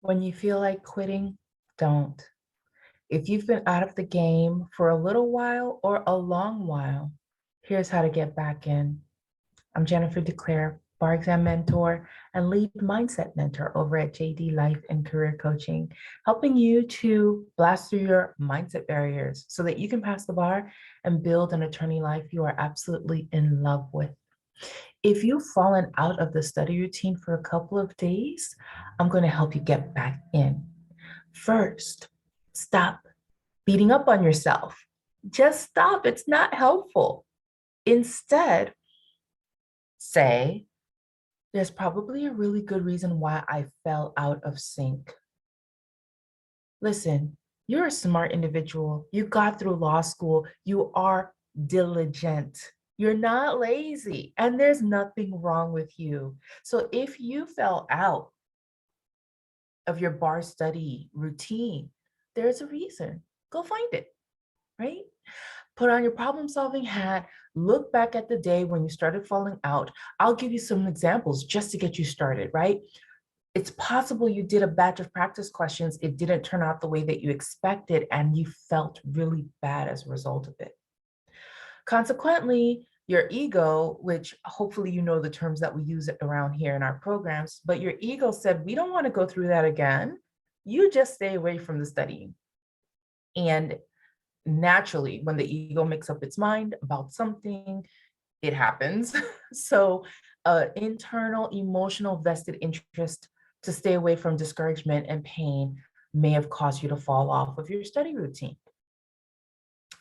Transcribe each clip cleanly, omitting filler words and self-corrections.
When you feel like quitting, don't. If you've been out of the game for a little while or a long while, here's how to get back in. I'm Jennifer DeClaire, bar exam mentor and lead mindset mentor over at JD Life and Career Coaching, helping you to blast through your mindset barriers so that you can pass the bar and build an attorney life you are absolutely in love with. If you've fallen out of the study routine for a couple of days, I'm going to help you get back in. First, stop beating up on yourself. Just stop. It's not helpful. Instead, say, there's probably a really good reason why I fell out of sync. Listen, you're a smart individual. You got through law school. You are diligent. You're not lazy, and there's nothing wrong with you. So if you fell out of your bar study routine, there's a reason. Go find it, right? Put on your problem solving hat, look back at the day when you started falling out. I'll give you some examples just to get you started, right? It's possible you did a batch of practice questions, it didn't turn out the way that you expected, and you felt really bad as a result of it. Consequently, your ego, which hopefully you know the terms that we use around here in our programs, but your ego said, we don't want to go through that again. You just stay away from the studying. And naturally, when the ego makes up its mind about something, it happens. So, internal emotional vested interest to stay away from discouragement and pain may have caused you to fall off of your study routine.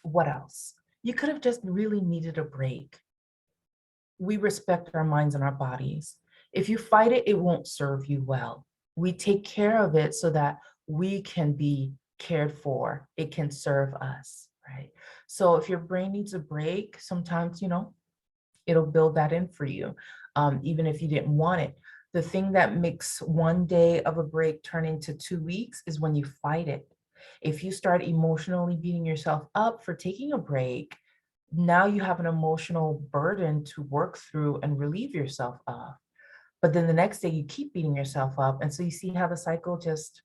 What else? You could have just really needed a break. We respect our minds and our bodies. If you fight it, it won't serve you well. We take care of it so that we can be cared for. It can serve us, right? So if your brain needs a break, sometimes, it'll build that in for you, even if you didn't want it. The thing that makes one day of a break turn into 2 weeks is when you fight it. If you start emotionally beating yourself up for taking a break, now you have an emotional burden to work through and relieve yourself of. But then the next day you keep beating yourself up. And so you see how the cycle just,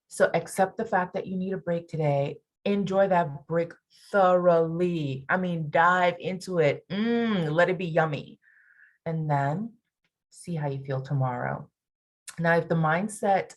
so accept the fact that you need a break today. Enjoy that break thoroughly. I mean, dive into it. Let it be yummy. And then see how you feel tomorrow. Now, if the mindset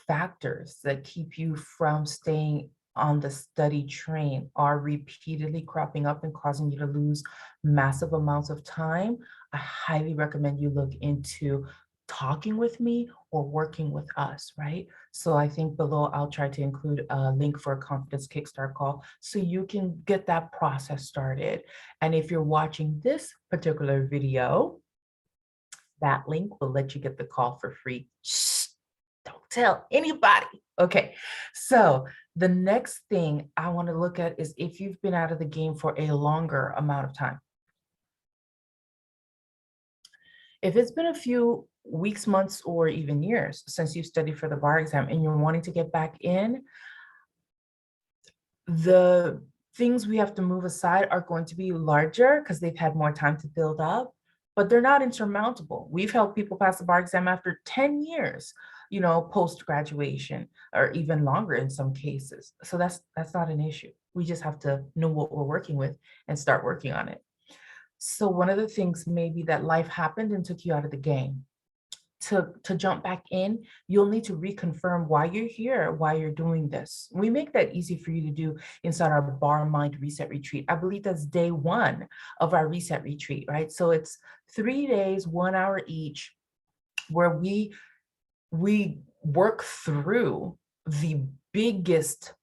factors that keep you from staying on the study train are repeatedly cropping up and causing you to lose massive amounts of time, I highly recommend you look into talking with me or working with us, right? So I think below I'll try to include a link for a confidence kickstart call so you can get that process started. And if you're watching this particular video, that link will let you get the call for free. Shh, don't tell anybody. Okay, so the next thing I want to look at is if you've been out of the game for a longer amount of time. If it's been a few weeks, months, or even years since you studied for the bar exam and you're wanting to get back in, the things we have to move aside are going to be larger because they've had more time to build up, but they're not insurmountable. We've helped people pass the bar exam after 10 years, post graduation, or even longer in some cases. So that's not an issue. We just have to know what we're working with and start working on it. So one of the things may be that life happened and took you out of the game. To jump back in, you'll need to reconfirm why you're here, why you're doing this. We make that easy for you to do inside our Bar Mind Reset Retreat. I believe that's day one of our reset retreat, right? So it's 3 days, 1 hour each, where we work through the biggest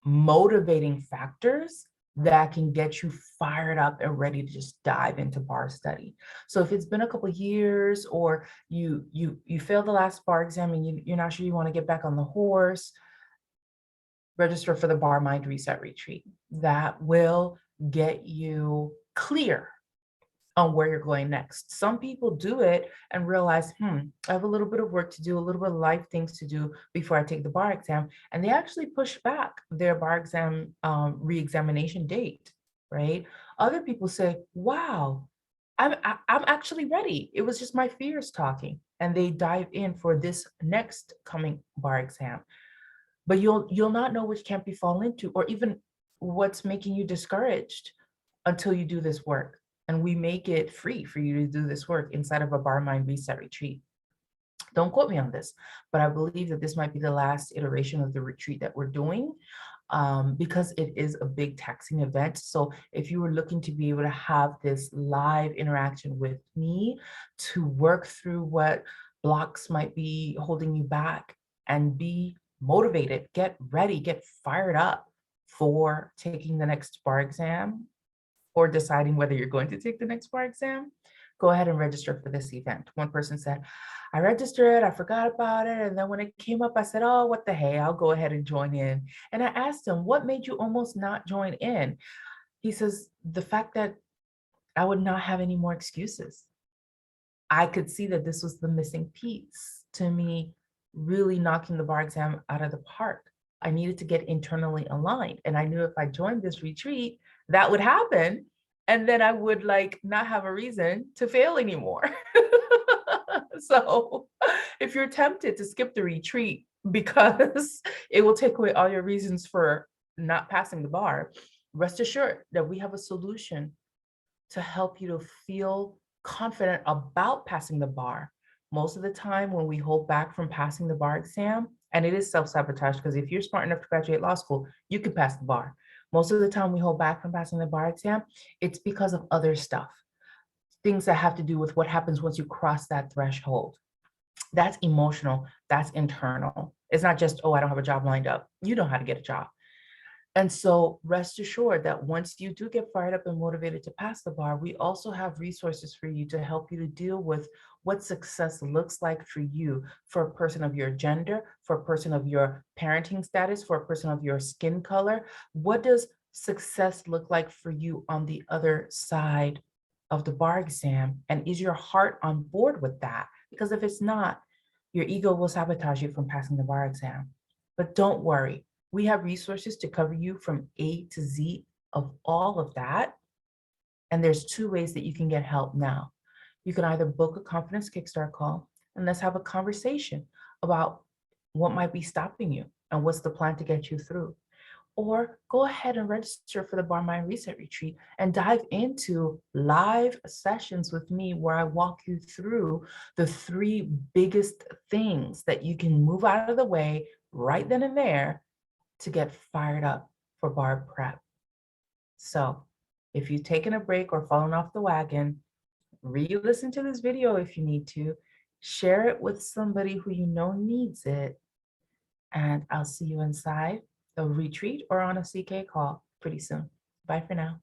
motivating factors that can get you fired up and ready to just dive into bar study. So if it's been a couple of years or you failed the last bar exam and you're not sure you want to get back on the horse, register for the Bar Mind Reset Retreat. That will get you clear on where you're going next. Some people do it and realize, I have a little bit of work to do, a little bit of life things to do before I take the bar exam. And they actually push back their bar exam re-examination date, right? Other people say, wow, I'm actually ready. It was just my fears talking. And they dive in for this next coming bar exam. But you'll not know which camp you fall into or even what's making you discouraged until you do this work. And we make it free for you to do this work inside of a Bar Mind Reset retreat. Don't quote me on this, but I believe that this might be the last iteration of the retreat that we're doing, because it is a big taxing event. So if you were looking to be able to have this live interaction with me to work through what blocks might be holding you back and be motivated, get ready, get fired up for taking the next bar exam or deciding whether you're going to take the next bar exam, go ahead and register for this event. One person said, I registered, I forgot about it. And then when it came up, I said, oh, what the hey, I'll go ahead and join in. And I asked him, what made you almost not join in? He says, the fact that I would not have any more excuses. I could see that this was the missing piece to me really knocking the bar exam out of the park. I needed to get internally aligned. And I knew if I joined this retreat, that would happen. And then I would like not have a reason to fail anymore. So if you're tempted to skip the retreat because it will take away all your reasons for not passing the bar, rest assured that we have a solution to help you to feel confident about passing the bar. Most of the time when we hold back from passing the bar exam, and it is self-sabotage, because if you're smart enough to graduate law school, you can pass the bar. Most of the time we hold back from passing the bar exam, it's because of other stuff. Things that have to do with what happens once you cross that threshold. That's emotional, that's internal. It's not just, oh, I don't have a job lined up. You know how to get a job. And so rest assured that once you do get fired up and motivated to pass the bar, we also have resources for you to help you to deal with what success looks like for you, for a person of your gender, for a person of your parenting status, for a person of your skin color. What does success look like for you on the other side of the bar exam? And is your heart on board with that? Because if it's not, your ego will sabotage you from passing the bar exam. But don't worry. We have resources to cover you from A to Z of all of that. And there's two ways that you can get help now. You can either book a confidence kickstart call and let's have a conversation about what might be stopping you and what's the plan to get you through. Or go ahead and register for the Bar Mind Reset Retreat and dive into live sessions with me where I walk you through the three biggest things that you can move out of the way right then and there to get fired up for bar prep. So if you've taken a break or fallen off the wagon, re-listen to this video if you need to, share it with somebody who you know needs it, and I'll see you inside the retreat or on a CK call pretty soon. Bye for now.